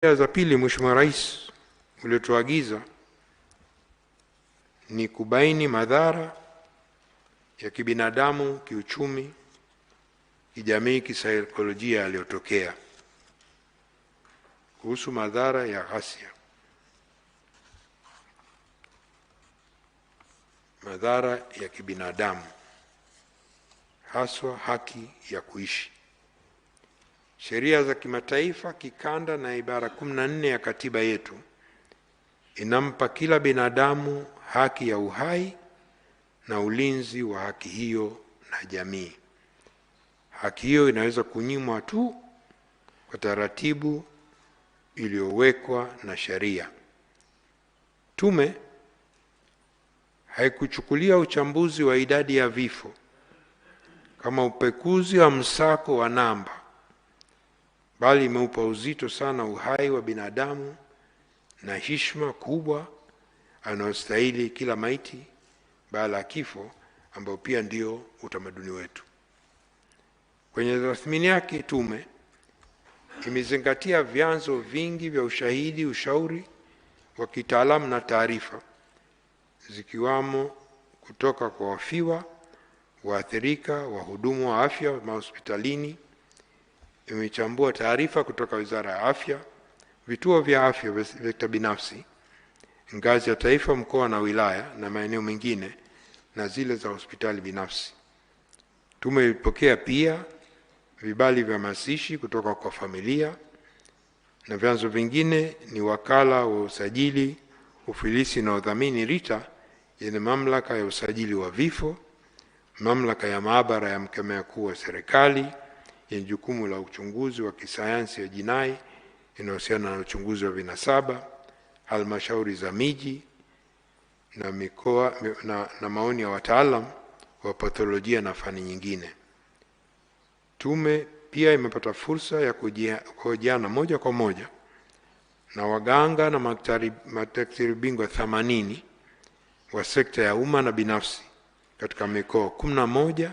Za pili, Mheshimiwa Rais uliotuagiza ni kubaini madhara ya kibinadamu, kiuchumi, kijamii, kisaikolojia yaliyotokea. Kuhusu madhara ya ghasia, madhara ya kibinadamu, haswa haki ya kuishi. Sheria za kimataifa, kikanda na ibara 14 ya katiba yetu inampa kila binadamu haki ya uhai na ulinzi wa haki hiyo na jamii. Haki hiyo inaweza kunyimwa tu kwa taratibu iliyowekwa na sheria. Tume haikuchukulia uchambuzi wa idadi ya vifo kama upekuzi wa msako wa namba, bali imeupa uzito sana uhai wa binadamu na heshima kubwa anayostahili kila maiti baada ya kifo, ambao pia ndio utamaduni wetu. Kwenye tathmini yake, tume imezingatia vyanzo vingi vya ushahidi, ushauri wa kitaalamu na taarifa, zikiwamo kutoka kwa wafiwa, waathirika, wahudumu wa afya mahospitalini. Imechambua taarifa kutoka Wizara ya Afya, vituo vya afya vya binafsi, ngazi ya taifa, mkoa na wilaya na maeneo mengine, na zile za hospitali binafsi. Tume ilipokea pia vibali vya mazishi kutoka kwa familia, na vyanzo vingine ni wakala wa usajili, ufilisi na udhamini RITA yenye mamlaka ya usajili wa vifo, mamlaka ya maabara ya mkemia mkuu wa serikali yenye jukumu la uchunguzi wa kisayansi ya jinai inayohusiana na uchunguzi wa vinasaba, halmashauri za miji na mikoa na maoni ya wataalam wa patholojia na fani nyingine. Tume pia imepata fursa ya kuhojiana moja kwa moja na waganga na madaktari bingwa 80 wa sekta ya umma na binafsi katika mikoa 11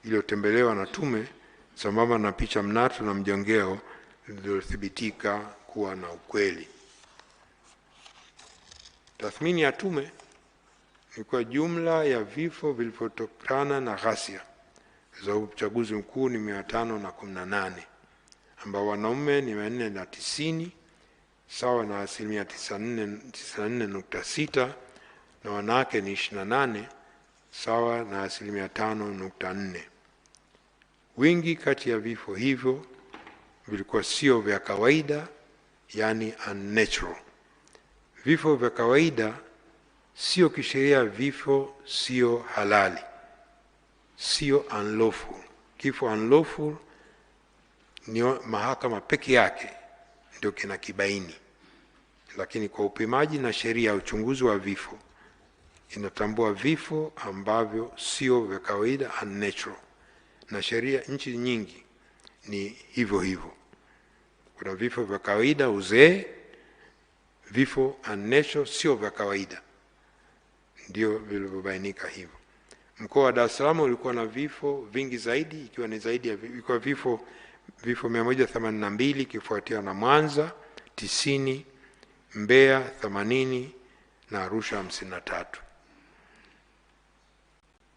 iliyotembelewa na tume, sambamba na picha mnato na mjongeo zilizothibitika kuwa na ukweli. Tathmini ya tume ni kwa jumla ya vifo vilivyotokana na ghasia za uchaguzi mkuu ni 518, ambao wanaume ni 490 sawa na 94.6, na wanawake ni 28 sawa na 5.4. Wingi kati ya vifo hivyo vilikuwa sio vya kawaida, yani unnatural. Vifo vya kawaida sio kisheria, vifo sio halali, sio unlawful. Kifo unlawful ni mahakama peke yake ndio kinakibaini, lakini kwa upimaji na sheria ya uchunguzi wa vifo inatambua vifo ambavyo sio vya kawaida, unnatural, na sheria nchi nyingi ni hivyo hivyo. Kuna vifo vya kawaida, uzee, vifo unnatural sio vya kawaida, ndio vilivyobainika hivyo. Mkoa wa Dar es Salaam ulikuwa na vifo vingi zaidi, ikiwa ni zaidi ya vifo 182, ikifuatiwa na Mwanza 90, Mbeya 80 na Arusha 53.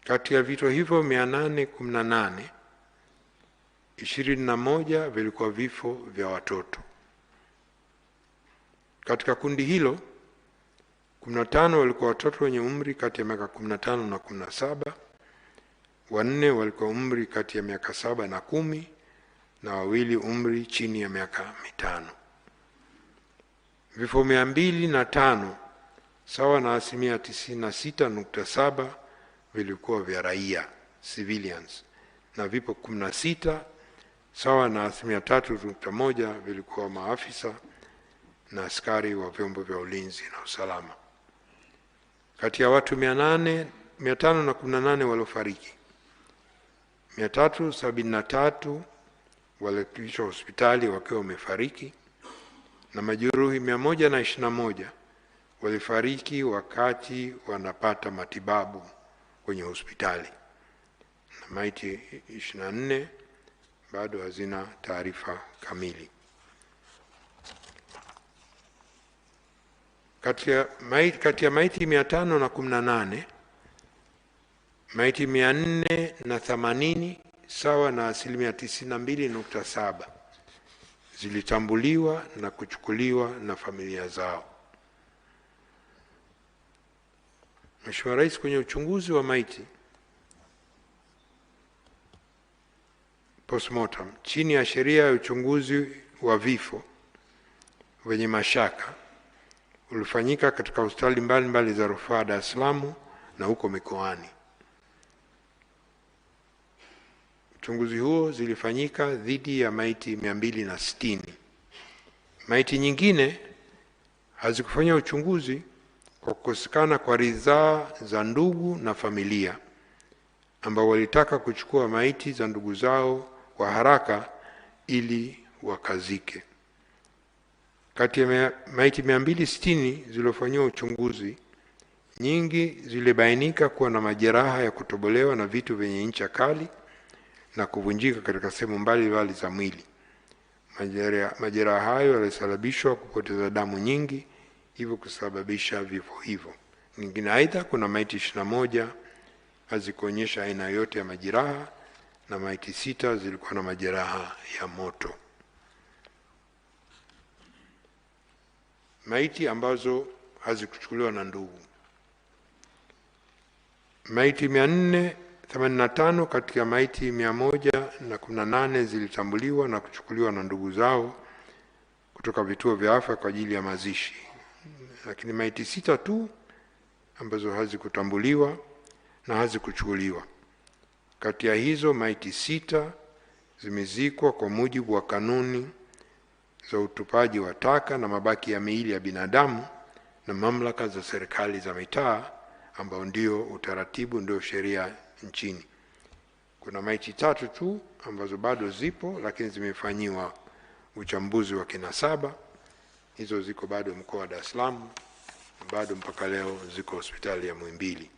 Kati ya vifo hivyo 818, 21 vilikuwa vifo vya watoto. Katika kundi hilo 15 walikuwa watoto wenye umri kati ya miaka 15 na 17, 4 walikuwa umri kati ya miaka 7 na 10, na 2 umri chini ya miaka 5. Vifo 205 sawa na 96.7 vilikuwa vya raia, civilians, na vifo 16 sawa na 3.1 vilikuwa maafisa na askari wa vyombo vya ulinzi na usalama. Kati ya watu 518 waliofariki, 373 walifikishwa hospitali wakiwa wamefariki, na majeruhi 121 walifariki wakati wanapata matibabu kwenye hospitali, na maiti 24 bado hazina taarifa kamili. Kati ya maiti 518, maiti 480 sawa na 92.7 zilitambuliwa na kuchukuliwa na familia zao. Mheshimiwa Rais, kwenye uchunguzi wa maiti postmortem chini ya sheria ya uchunguzi wa vifo wenye mashaka ulifanyika katika hospitali mbalimbali za rufaa Dar es Salaam na huko mikoani. Uchunguzi huo zilifanyika dhidi ya maiti 260. Maiti nyingine hazikufanya uchunguzi kwa kukosekana kwa ridhaa za ndugu na familia ambao walitaka kuchukua maiti za ndugu zao kwa haraka ili wakazike. Kati ya maiti 260 zilizofanywa uchunguzi, nyingi zilibainika kuwa na majeraha ya kutobolewa na vitu vyenye ncha kali na kuvunjika katika sehemu mbalimbali za mwili. Majeraha hayo yalisababishwa kupoteza damu nyingi, hivyo kusababisha vifo hivyo. Nyingine aidha, kuna maiti 21 hazikuonyesha aina yote ya majeraha na maiti 6 zilikuwa na majeraha ya moto. Maiti ambazo hazikuchukuliwa na ndugu. Maiti 485 katika maiti 118 zilitambuliwa na kuchukuliwa na ndugu zao kutoka vituo vya afya kwa ajili ya mazishi. Lakini maiti 6 tu ambazo hazikutambuliwa na hazikuchukuliwa. Kati ya hizo maiti 6 zimezikwa kwa mujibu wa kanuni za utupaji wa taka na mabaki ya miili ya binadamu na mamlaka za serikali za mitaa, ambao ndio utaratibu, ndio sheria nchini. Kuna maiti 3 tu ambazo bado zipo lakini zimefanyiwa uchambuzi wa kinasaba. Hizo ziko bado mkoa wa Dar es Salaam, bado mpaka leo ziko hospitali ya Muhimbili.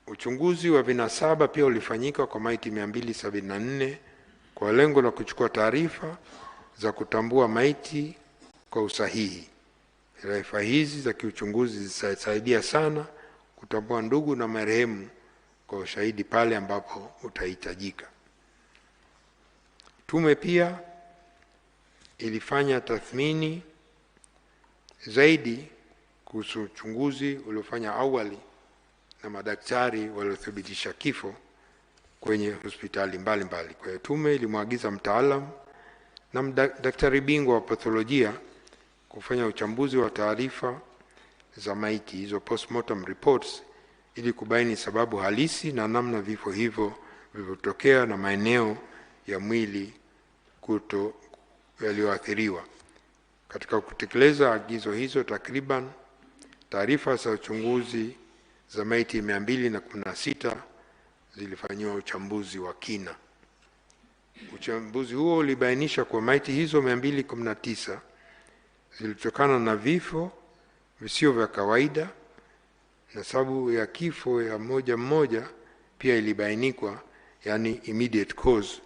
Uchunguzi wa vinasaba pia ulifanyika kwa maiti 274 kwa lengo la kuchukua taarifa za kutambua maiti kwa usahihi. Taarifa hizi za kiuchunguzi zitasaidia sana kutambua ndugu na marehemu kwa ushahidi pale ambapo utahitajika. Tume pia ilifanya tathmini zaidi kuhusu uchunguzi uliofanya awali na madaktari waliothibitisha kifo kwenye hospitali mbalimbali. Kwa hiyo tume ilimwagiza mtaalamu na daktari bingwa wa patholojia kufanya uchambuzi wa taarifa za maiti hizo, postmortem reports, ili kubaini sababu halisi na namna vifo hivyo vilivyotokea na maeneo ya mwili yaliyoathiriwa. Katika kutekeleza agizo hizo, takriban taarifa za uchunguzi za maiti 216 zilifanyiwa uchambuzi wa kina. Uchambuzi huo ulibainisha kwa maiti hizo 219 zilitokana na vifo visio vya kawaida, na sababu ya kifo ya mmoja pia ilibainikwa, yani immediate cause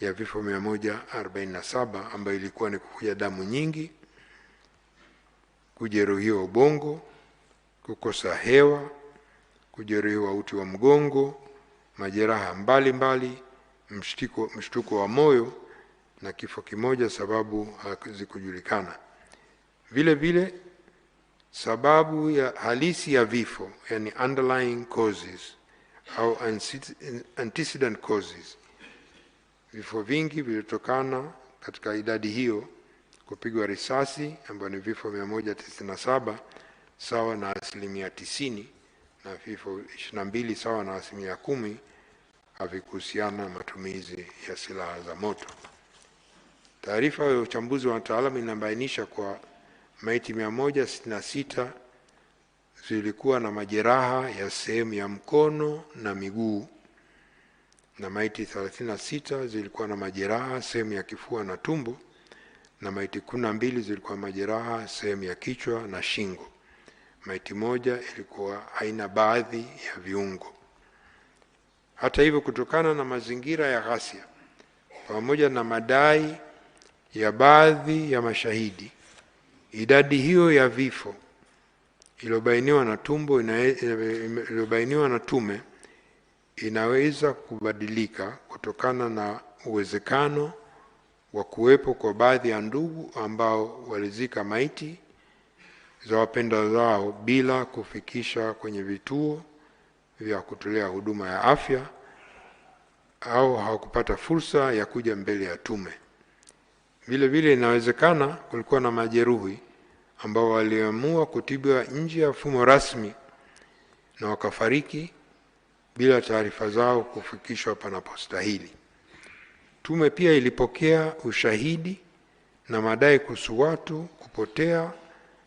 ya vifo 147, ambayo ilikuwa ni kuvuja damu nyingi, kujeruhiwa ubongo, kukosa hewa, kujeruhiwa uti wa mgongo, majeraha mbalimbali, mshtuko wa moyo na kifo kimoja sababu hazikujulikana. Vile vile sababu ya halisi ya vifo, yani underlying causes au antecedent causes, vifo vingi vilitokana katika idadi hiyo kupigwa risasi, ambayo ni vifo 197 sawa na 90%, na vifo 22 sawa na 10% havikuhusiana na matumizi ya silaha za moto. Taarifa ya uchambuzi wa wataalamu inabainisha kwa maiti 166 zilikuwa na majeraha ya sehemu ya mkono na miguu, na maiti 36 zilikuwa na majeraha sehemu ya kifua na tumbo, na maiti 12 zilikuwa majeraha sehemu ya kichwa na shingo. Maiti moja ilikuwa haina baadhi ya viungo. Hata hivyo, kutokana na mazingira ya ghasia pamoja na madai ya baadhi ya mashahidi, idadi hiyo ya vifo iliyobainiwa na tume inaweza kubadilika kutokana na uwezekano wa kuwepo kwa baadhi ya ndugu ambao walizika maiti za wapendwa zao bila kufikisha kwenye vituo vya kutolea huduma ya afya au hawakupata fursa ya kuja mbele ya tume. Vile vile inawezekana kulikuwa na majeruhi ambao waliamua kutibiwa nje ya mfumo rasmi na wakafariki bila taarifa zao kufikishwa panapostahili. Tume pia ilipokea ushahidi na madai kuhusu watu kupotea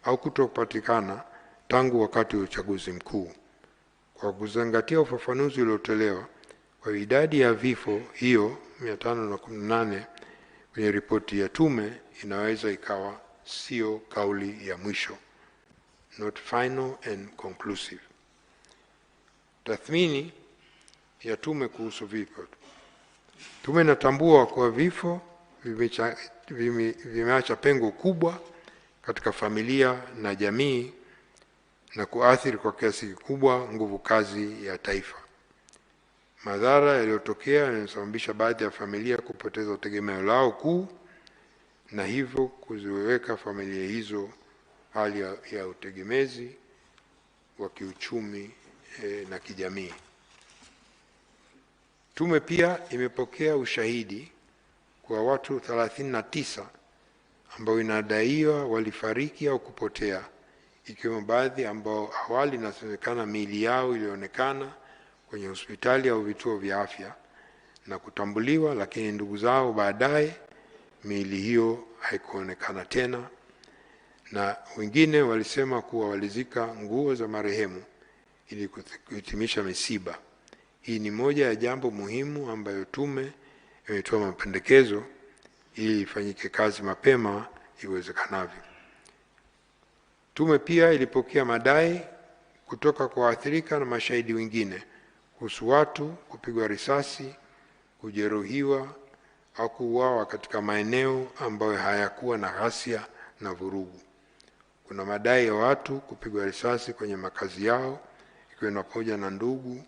au kutopatikana tangu wakati wa uchaguzi mkuu. Kwa kuzingatia ufafanuzi uliotolewa kwa idadi ya vifo hiyo 518 kwenye ripoti ya tume, inaweza ikawa sio kauli ya mwisho, not final and conclusive. Tathmini ya tume kuhusu vifo. Tume inatambua kwa vifo vimeacha pengo kubwa katika familia na jamii na kuathiri kwa kiasi kikubwa nguvu kazi ya taifa. Madhara yaliyotokea yanasababisha baadhi ya familia kupoteza utegemeo lao kuu na hivyo kuziweka familia hizo hali ya utegemezi wa kiuchumi na kijamii. Tume pia imepokea ushahidi kwa watu 39 ambao inadaiwa walifariki au kupotea, ikiwemo baadhi ambao awali inasemekana miili yao ilionekana kwenye hospitali au vituo vya afya na kutambuliwa, lakini ndugu zao baadaye miili hiyo haikuonekana tena, na wengine walisema kuwa walizika nguo za marehemu ili kuhitimisha misiba. Hii ni moja ya jambo muhimu ambayo tume imetoa mapendekezo ili ifanyike kazi mapema iwezekanavyo. Tume pia ilipokea madai kutoka kwa waathirika na mashahidi wengine kuhusu watu kupigwa risasi, kujeruhiwa au kuuawa katika maeneo ambayo hayakuwa na ghasia na vurugu. Kuna madai ya watu kupigwa risasi kwenye makazi yao, ikiwa pamoja na ndugu,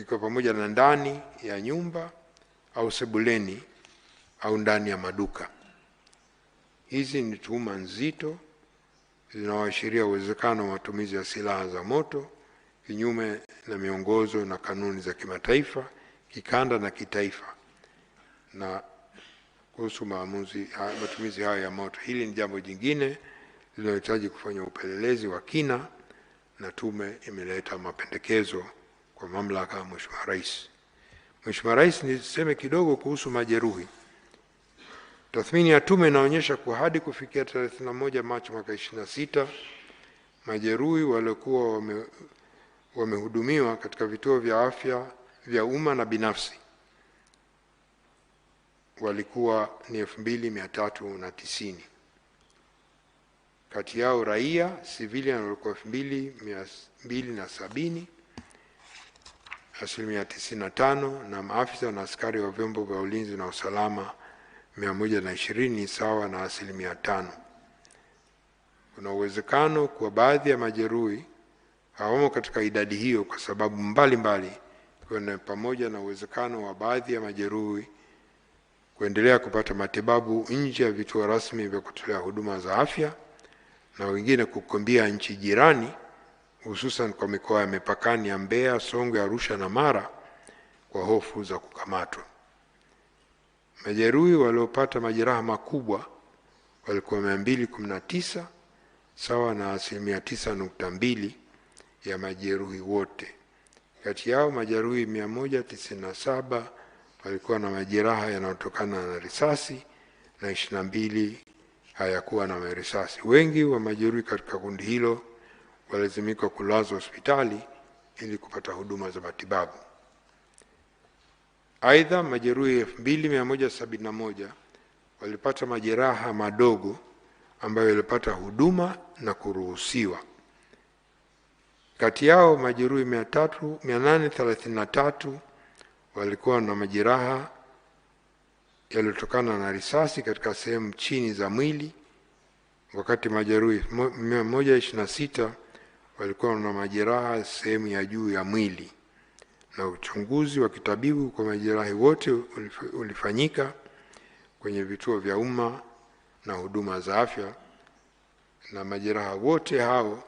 ikiwa pamoja na ndani ya nyumba au sebuleni au ndani ya maduka. Hizi ni tuhuma nzito zinazoashiria uwezekano wa matumizi ya silaha za moto kinyume na miongozo na kanuni za kimataifa, kikanda na kitaifa na kuhusu matumizi hayo ya moto. Hili ni jambo jingine linalohitaji kufanya upelelezi wa kina, na tume imeleta mapendekezo kwa mamlaka ya Mheshimiwa Rais. Mheshimiwa Rais, niseme kidogo kuhusu majeruhi. Tathmini ya tume inaonyesha kuwa hadi kufikia 31 Machi mwaka 2026, majeruhi waliokuwa wamehudumiwa katika vituo vya afya vya umma na binafsi walikuwa ni 2390. Kati yao raia civilian walikuwa 2270, 95%, na maafisa na askari wa vyombo vya ulinzi na usalama 120, sawa na 5%. Kuna uwezekano kwa baadhi ya majeruhi hawamo katika idadi hiyo kwa sababu mbalimbali, kwa pamoja na uwezekano wa baadhi ya majeruhi kuendelea kupata matibabu nje ya vituo rasmi vya kutolea huduma za afya na wengine kukimbia nchi jirani, hususan kwa mikoa ya mipakani ya Mbeya, Songwe, Arusha na Mara kwa hofu za kukamatwa. Majeruhi waliopata majeraha makubwa walikuwa 219, sawa na 9.2% ya majeruhi wote. Kati yao majeruhi 197 walikuwa na majeraha yanayotokana na risasi na 22 hayakuwa na risasi. Wengi wa majeruhi katika kundi hilo walazimika kulazwa hospitali ili kupata huduma za matibabu. Aidha, majeruhi 2171 walipata majeraha madogo ambayo walipata huduma na kuruhusiwa. Kati yao majeruhi 833 walikuwa na majeraha yaliyotokana na risasi katika sehemu chini za mwili, wakati majeruhi 126 walikuwa na majeraha sehemu ya juu ya mwili, na uchunguzi wa kitabibu kwa majeraha wote ulifanyika kwenye vituo vya umma na huduma za afya, na majeraha wote hao